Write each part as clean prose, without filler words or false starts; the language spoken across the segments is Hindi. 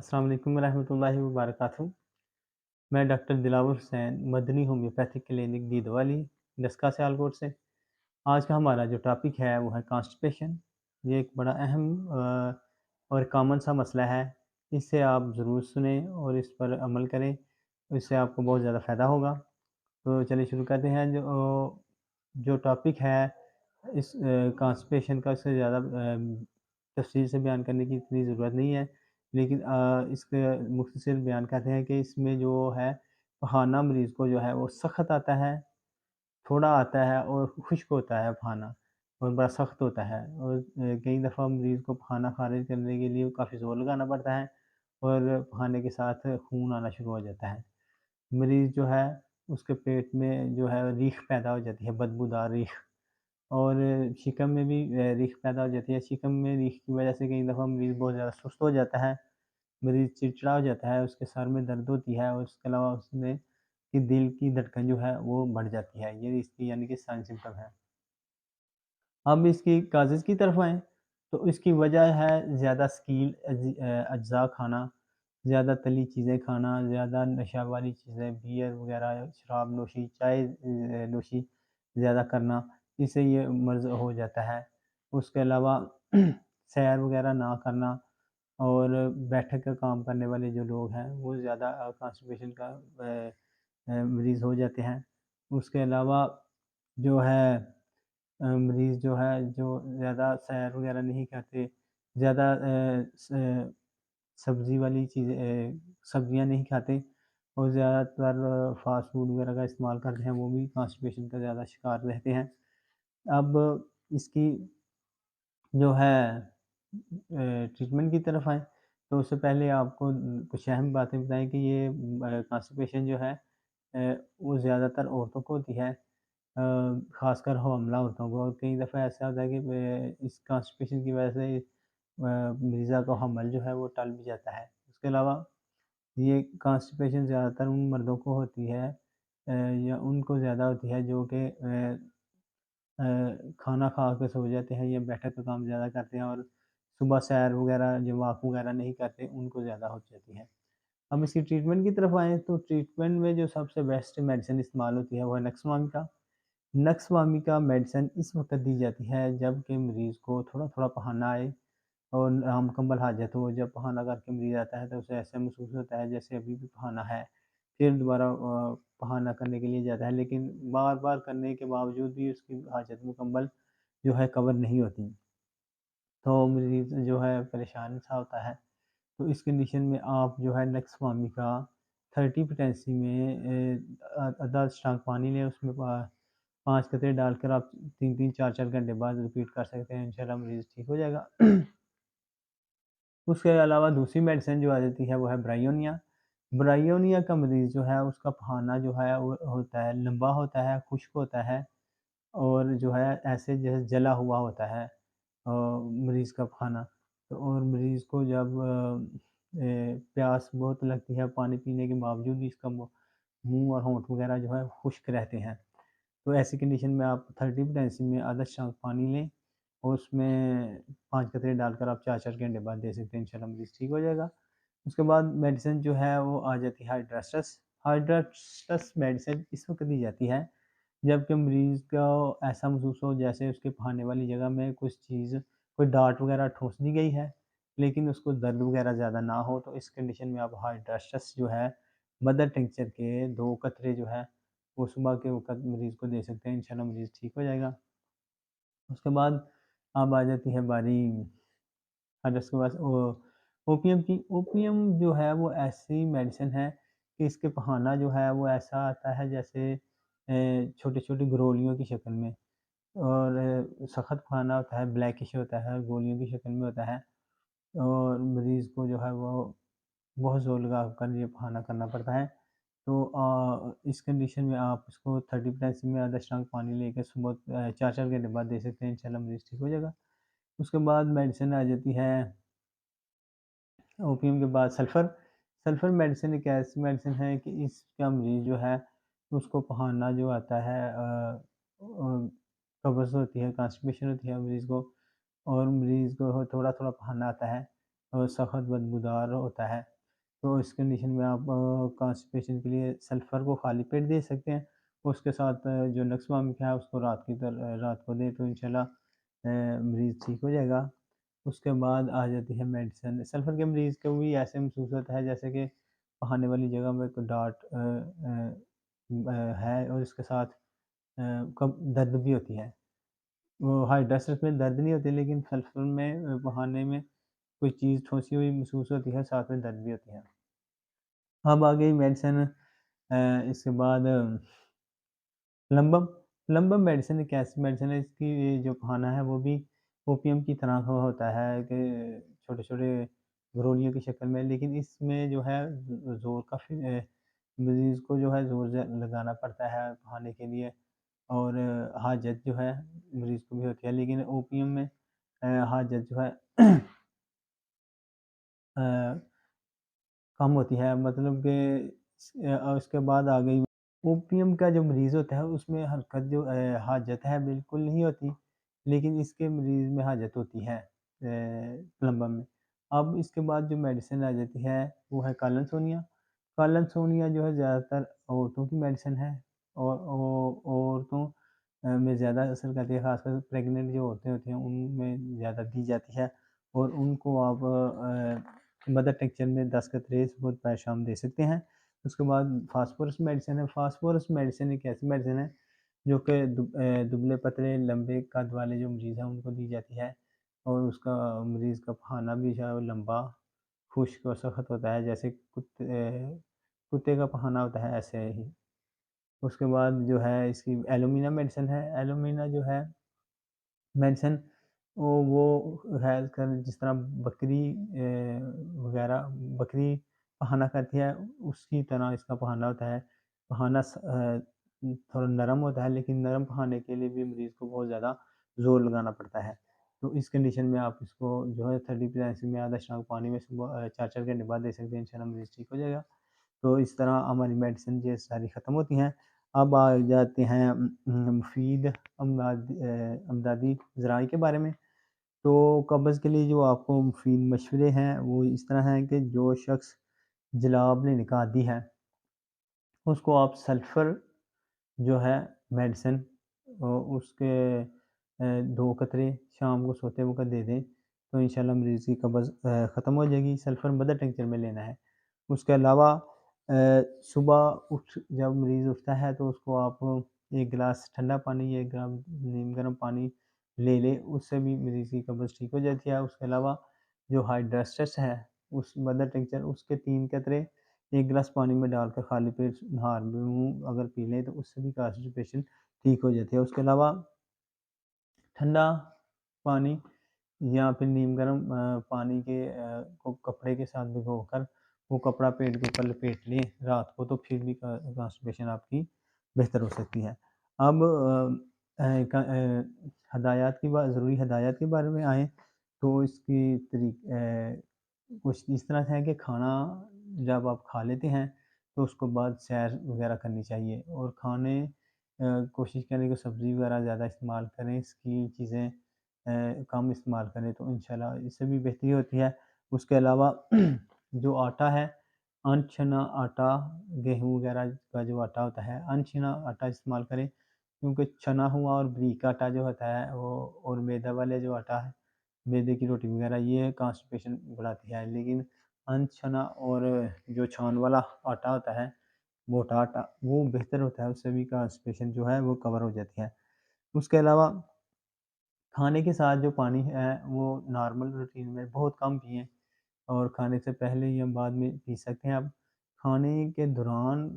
अस्सलाम वालेकुम रहमतुल्लाहि व बरकातहू। मैं doctor Dilawar Hussain, Madni homeopathic clinic Deedwali, Daska Sialkot से। आज का हमारा जो टॉपिक है वो है कॉन्स्टिपेशन। ये एक बड़ा अहम और कॉमन सा मसला है। इसे आप ज़रूर सुनें और इस पर अमल करें, इससे आपको बहुत ज़्यादा फ़ायदा होगा। तो चलिए शुरू करते हैं। जो टॉपिक है इस कॉन्स्टिपेशन का, इससे ज़्यादा तफ़सील से बयान करने की इतनी ज़रूरत नहीं है। लेकिन इसके मुख्तसर बयान करते हैं कि इसमें जो है पखाना मरीज़ को जो है वो सख़्त आता है, थोड़ा आता है और खुश्क होता है पखाना, और बड़ा सख़्त होता है। और कई दफ़ा मरीज़ को पखाना ख़ारिज करने के लिए काफ़ी ज़ोर लगाना पड़ता है और पखाने के साथ खून आना शुरू हो जाता है। मरीज़ जो है उसके पेट में जो है रीख पैदा हो जाती है, बदबूदार रीख। और शिकम में भी रीख पैदा हो जाती है। शिकम में रीख की वजह से कई दफ़ा मरीज़ बहुत ज़्यादा सुस्त हो जाता है, मरीज़ चिड़चिड़ा हो जाता है, उसके सर में दर्द होती है और इसके अलावा उसमें कि दिल की धड़कन जो है वो बढ़ जाती है। ये इसकी यानी कि साइन सिम्पटम है। अब इसकी काज़ज़ की तरफ आएँ, तो इसकी वजह है ज़्यादा अज्ज़ा खाना, ज़्यादा तली चीज़ें खाना, ज़्यादा नशा वाली चीज़ें, बियर वग़ैरह, शराब नोशी, चाय नोशी ज़्यादा करना, इससे ये मर्ज़ हो जाता है। उसके अलावा सैर वग़ैरह ना करना और बैठ कर काम करने वाले जो लोग हैं, वो ज़्यादा कॉन्स्टिपेशन का मरीज़ हो जाते हैं। उसके अलावा जो है मरीज़ जो है, जो ज़्यादा सैर वग़ैरह नहीं करते, ज़्यादा सब्ज़ी वाली चीज़ें सब्ज़ियाँ नहीं खाते और ज़्यादातर फ़ास्ट फ़ूड वग़ैरह का इस्तेमाल करते हैं, वो भी कॉन्स्टिपेशन का ज़्यादा शिकार रहते हैं। अब इसकी जो है ट्रीटमेंट की तरफ आएँ, तो उससे पहले आपको कुछ अहम बातें बताएँ कि ये कॉन्स्टिपेशन जो है वो ज़्यादातर औरतों को होती है। ख़ासकर हमला औरतों को। और कई दफ़ा ऐसा होता है कि इस कॉन्स्टिपेशन की वजह से मरीज़ा का हमल जो है वो टल भी जाता है। उसके अलावा ये कॉन्स्टिपेशन ज़्यादातर उन मर्दों को होती है, या उनको ज़्यादा होती है जो कि खाना खा के सो जाते हैं या बैठक का काम ज़्यादा करते हैं और सुबह सैर वग़ैरह, जो वॉक वग़ैरह नहीं करते, उनको ज़्यादा हो जाती है। हम इसकी ट्रीटमेंट की तरफ आएँ, तो ट्रीटमेंट में जो सबसे बेस्ट मेडिसिन इस्तेमाल होती है वो है नक्स-वामिका। नक्स-वामिका मेडिसिन इस वक़्त दी जाती है जब कि मरीज़ को थोड़ा-थोड़ा पखाना आए और नामुकम्मल हाजत हो। जब पखाना करके मरीज़ आता है तो उसे ऐसा महसूस होता है जैसे अभी भी पखाना है। फिर दोबारा पखाना करने के लिए जाता है, लेकिन बार-बार करने के बावजूद भी उसकी हाजत मुकम्मल जो है कवर नहीं होती। तो मरीज़ जो है परेशान-सा होता है। तो इस कंडीशन में आप जो है नक्स-वामिका 30 पोटेंसी में आधा स्टाक पानी लें, उसमें 5 कतरे डालकर आप 3-3 4-4 घंटे बाद रिपीट कर सकते हैं, इंशाल्लाह मरीज़ ठीक हो जाएगा। उसके अलावा दूसरी मेडिसिन जो आ जाती है वो है ब्रायोनिया। ब्रायोनिया का मरीज़ जो है उसका पखाना जो है वो होता है, लंबा होता है, खुश्क होता है और जो है ऐसे जैसे जला हुआ होता है मरीज़ का पखाना। तो और मरीज़ को जब प्यास बहुत लगती है, पानी पीने के बावजूद भी इसका मुँह और होंठ वगैरह जो है खुश्क रहते हैं। तो ऐसी कंडीशन में आप 30 पोटेंसी में आधा छाँक पानी लें और उसमें 5 कतरे डालकर आप 4-4 घंटे बाद दे सकते हैं, इंशाल्लाह मरीज़ ठीक हो जाएगा। उसके बाद मेडिसिन जो है वो आ जाती है हाइड्रास्टस। हाइड्रास्टस मेडिसिन इस वक़्त दी जाती है जबकि मरीज़ को ऐसा महसूस हो जैसे उसके पखाने वाली जगह में कुछ चीज़, कोई डार्ट वग़ैरह ठोस दी गई है, लेकिन उसको दर्द वग़ैरह ज़्यादा ना हो। तो इस कंडीशन में आप हाइड्रास्टस जो है, मदर टिंक्चर के 2 कतरे जो है, वो सुबह के वक़्त मरीज़ को दे सकते हैं, इंशाल्लाह मरीज़ ठीक हो जाएगा। उसके बाद अब आ जाती है बारी अगर उसके पास ओपियम की। ओपियम जो है वो ऐसी मेडिसिन है कि इसके पखाना जो है वो ऐसा आता है जैसे छोटी-छोटी गोलियों की शक्ल में, और सख़त खाना होता है, ब्लैकिश होता है, गोलियों की शक्ल में होता है और मरीज़ को जो है वो बहुत ज़ोर लगा कर ये खाना करना पड़ता है। तो इस कंडीशन में आप इसको 30 टाइम्स में आधा स्ट्रांग पानी लेके सुबह 4-4 घंटे बाद दे सकते हैं, इंशाल्लाह मरीज़ ठीक हो जाएगा। उसके बाद मेडिसिन आ जाती है ओपियम के बाद सल्फ़र। सल्फ़र मेडिसिन एक ऐसी मेडिसिन है कि इसका मरीज़ जो है उसको पखाना जो आता है, कब्ज़ होती है, कॉन्स्टिपेशन होती है मरीज़ को और मरीज़ को थोड़ा-थोड़ा पखाना आता है। सख्त बदबूदार होता है। तो इस कंडीशन में आप कॉन्स्टिपेशन के लिए सल्फ़र को खाली पेट दे सकते हैं। उसके साथ जो नक्स वामिक है उसको रात को दें तो इंशाल्लाह मरीज़ ठीक हो जाएगा। उसके बाद आ जाती है मेडिसिन। सल्फ़र के मरीज़ को भी ऐसे महसूस होता है जैसे कि बहाने वाली जगह में कोई है और इसके साथ कब दर्द भी होती है। वो हाइड्रोसिस में दर्द नहीं होती लेकिन सल्फ़र में बहाने में कोई चीज़ ठोसी हुई महसूस होती है, साथ में दर्द भी होती है। अब आ गई मेडिसिन इसके बाद लंबम लंबम मेडिसिन एक ऐसी मेडिसिन है इसकी जो खाना है वो भी ओपियम की तरह का होता है कि छोटे-छोटे गोलियों की शक्ल में, लेकिन इसमें जो है ज़ोर काफ़ी मरीज़ को जो है ज़ोर लगाना पड़ता है खाने के लिए और हाजत जो है मरीज़ को भी होती है। लेकिन ओपियम में हाजत जो है अ, कम होती है, मतलब कि उसके बाद आ गई ओपियम का जो मरीज़ होता है उसमें हरकत जो हाजत है बिल्कुल नहीं होती, लेकिन इसके मरीज़ में हाजत होती है प्लम्बम में। अब इसके बाद जो मेडिसिन आ जाती है वो है कालनसोनिया। कालनसोनिया जो है ज़्यादातर औरतों की मेडिसिन है और औरतों में ज़्यादा असर करती है, ख़ासकर प्रेग्नेंट जो औरतें होती हैं उनमें ज़्यादा दी जाती है और उनको आप मदर टिंचर में 10 कतरे सुबह शाम दे सकते हैं। उसके बाद फास्फोरस मेडिसिन है। फास्फोरस मेडिसिन एक ऐसी मेडिसिन है जो कि दुबले-पतले लंबे कद वाले जो मरीज़ हैं उनको दी जाती है और उसका मरीज़ का खाना भी जो है वो लंबा, खुश्क और सख्त होता है जैसे कुत्ते का पखाना होता है ऐसे ही। उसके बाद जो है इसकी एलोमिना मेडिसिन है। एलोमिना जो है मेंशन वो है कर जिस तरह बकरी वग़ैरह बकरी पहाना करती है, उसकी तरह इसका पहाना होता है। पहाना थोड़ा नरम होता है, लेकिन नरम पहाने के लिए भी मरीज़ को बहुत ज़्यादा ज़ोर लगाना पड़ता है। तो इस कंडीशन में आप इसको जो है 30 में आधा छाँक पानी में सुबह 4-4 घंटे बाद दे सकते हैं, इंशाल्लाह मरीज़ ठीक हो जाएगा। तो इस तरह हमारी मेडिसिन ये सारी ख़त्म होती हैं। अब आ जाते हैं मुफ़ीद अमदादी ज़राई के बारे में। तो कब्ज़ के लिए जो आपको मुफ़ीद मशवरे हैं, वो इस तरह हैं कि जो शख़्स जुलाब लेने का आदी है, उसको आप सल्फ़र जो है मेडिसिन उसके 2 कतरे शाम को सोते वक़्त दे दें, तो इंशाल्लाह मरीज़ की कब्ज़ ख़त्म हो जाएगी। सल्फ़र मदर टिंचर में लेना है। उसके अलावा सुबह जब मरीज़ उठता है तो उसको आप 1 गिलास ठंडा पानी या 1 ग्राम नीम गर्म पानी ले लें, उससे भी मरीज़ की कब्ज़ ठीक हो जाती है। उसके अलावा जो हाइड्रोस्टेस है, उस मदर टिंचर उसके 3 कतरे 1 गिलास पानी में डालकर खाली पेट नहा मुँह अगर पी लें तो उससे भी कॉन्स्टिपेशन ठीक हो जाती है। उसके अलावा ठंडा पानी या फिर नीम गर्म पानी को कपड़े के साथ भिगोकर वो कपड़ा पेट के ऊपर लपेट लें रात को, तो फिर भी कॉन्स्टिपेशन आपकी बेहतर हो सकती है। अब हदायत की बात ज़रूरी हदायत के बारे में आएँ तो इसकी कुछ इस तरह से है कि खाना जब आप खा लेते हैं तो उसको बाद सैर वग़ैरह करनी चाहिए और कोशिश करें कि सब्ज़ी वग़ैरह ज़्यादा इस्तेमाल करें, इसकी चीज़ें कम इस्तेमाल करें तो इंशाल्लाह इससे भी बेहतरी होती है। उसके अलावा जो आटा है, अनछना आटा, गेहूँ वग़ैरह का जो आटा होता है, अनछना आटा इस्तेमाल करें क्योंकि छना हुआ और बारीक आटा जो होता है वो और मैदा वाले जो आटा है, मैदे की रोटी वग़ैरह ये कॉन्स्टिपेशन बढ़ाती है। लेकिन अनछना और जो छान वाला आटा होता है, मोटा आटा, वो बेहतर होता है, उससे भी कॉन्स्टिपेशन जो है वो कवर हो जाती है। उसके अलावा खाने के साथ जो पानी है वो नॉर्मल रूटीन में बहुत कम पिएँ और खाने से पहले या बाद में पी सकते हैं आप। खाने के दौरान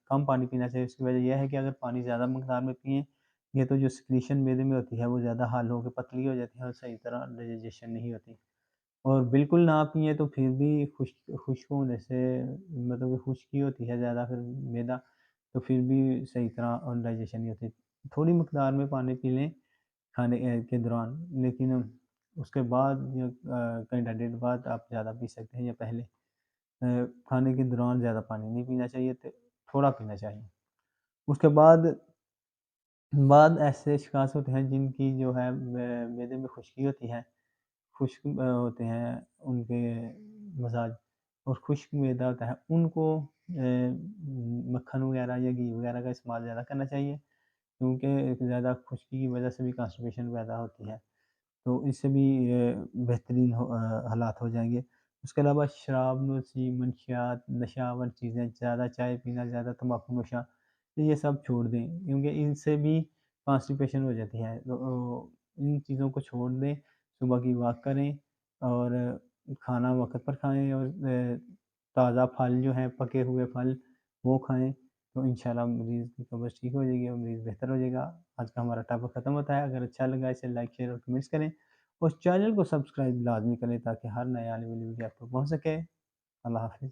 कम पानी पीना चाहिए, उसकी वजह ये है कि अगर पानी ज़्यादा मकदार में पिएँगे तो जो सिक्रीशन मैदे में होती है वो ज़्यादा हल होके पतली हो जाती है और सही तरह डाइजेशन नहीं होती। और बिल्कुल ना पिएँ तो फिर भी खुश्क होने से मतलब कि खुश्की होती है ज़्यादा फिर मैदा, तो फिर भी सही तरह डाइजेशन नहीं होती। थोड़ी मकदार में पानी पी लें खाने के दौरान, लेकिन उसके बाद या घंटा डेढ़ बाद आप ज़्यादा पी सकते हैं या पहले। खाने के दौरान ज़्यादा पानी नहीं पीना चाहिए, थोड़ा पीना चाहिए। उसके बाद ऐसे अशख़ास होते हैं जिनकी जो है मैदे में खुश्की होती है। खुश्क होते हैं उनके मज़ाज और खुश्क मैदा होता है उनको मक्खन वगैरह या घी वगैरह का इस्तेमाल ज़्यादा करना चाहिए, क्योंकि ज़्यादा खुश्की की वजह से भी कॉन्स्टिपेशन पैदा होती है। तो इससे भी बेहतरीन हालात हो जाएँगे। उसके अलावा शराब नोशी, मंशियात, नशावर चीज़ें, ज़्यादा चाय पीना, ज़्यादा तम्बाकू नोशा, तो ये सब छोड़ दें, क्योंकि इनसे भी कॉन्स्टिपेशन हो जाती है। तो इन चीज़ों को छोड़ दें, सुबह की वॉक करें और खाना वक़्त पर खाएँ और ताज़ा फल जो हैं, पके हुए फल, वो खाएँ। तो इंशाल्लाह मरीज़ की कब्ज़ ठीक हो जाएगी और मरीज़ बेहतर हो जाएगा। आज का हमारा टॉपिक ख़त्म होता है। अगर अच्छा लगा इसे लाइक, शेयर और कमेंट्स करें और चैनल को सब्सक्राइब लाज़मी करें ताकि हर नए आने वाली वीडियो आप तक पहुँच सके। अल्लाह हाफ़िज़।